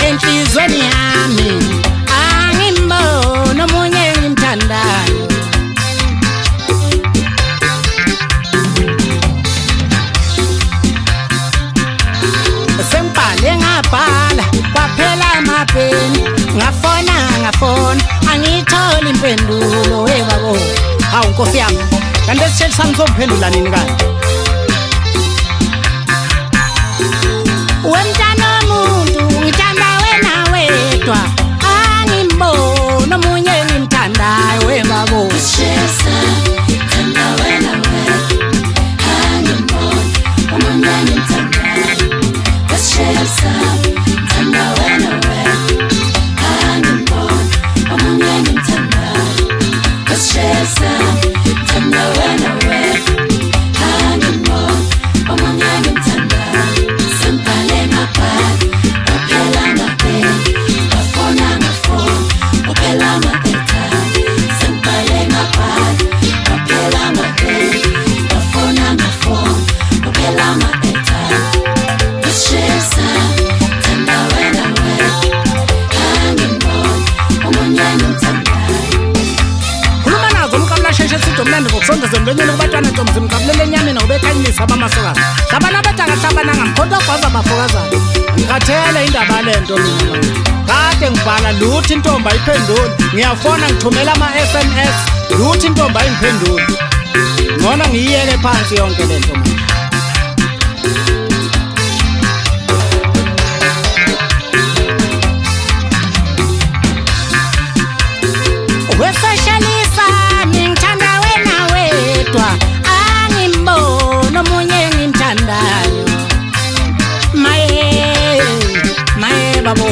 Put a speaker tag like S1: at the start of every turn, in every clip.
S1: enhlizweni yami angimboni omunye engimthandayo. Sengibhale ngabhala kwaphela amapeni, ngafona angitholi impendulo. Babo, hawu Nkosi yami, kanti lesitsheli sami sokuphendula nini kanti? Wemntana womuntu ngithanda wena wedwa, angimboni omunye engimthandayo. Babo,
S2: thanda wena wedwa, angimboni omunye engimthandayo. Thanda wena wedwa, angimboni omunye engimthandayo. Thanda wena wedwa, angimboni omunye engimthandayo. Sengibhale ngabhala kwaphela amapeni, ngafona kwaphela ama-airtime. Sengibhale ngabhala kwaphela amapeni, ngafona kwaphela ama-airtime. Thanda wena wedwa, angimboni omunye engimthandayo.
S1: khuluma nazo umkamlasheshe sithi omnandi ngokusondeza emlonyeni kubatwana ntombi mkabulele enyameni ngobekanyisa abamasokana hlabana abatanga hlabana ngamkhonto gwaza abafokazana. Ngikhathele indaba lento mina kade ngibhala luthi intombi ayiphenduli, ngiyafona ngithumela ama-SMS luthi intombi ayingiphenduli. Ngona ngiyiyeke phansi yonke lento manje. Wesoshalisa ngithanda wena wedwa, angimboni omunye engimthandayo. Maye babo,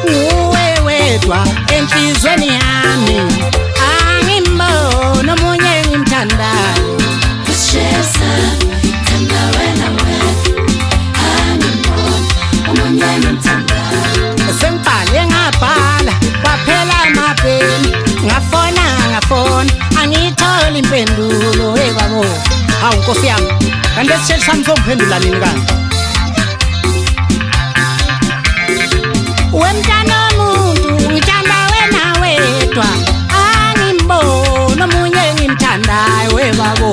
S1: uwe wedwa enhlizweni yami angimboni omunye engimthandayo.
S2: Thanda wena wedwa, angimboni omunye engimthandayo.
S1: Sengibhale ngabhala kwaphela amapeni, ngafona angitholi impendulo. Babo, hawu Nkosi yami, kanti lesitsheli sami sokuphendula nini kanti? Wemntana womuntu ngithanda wena wedwa, angimboni omunye engimthandayo. Babo,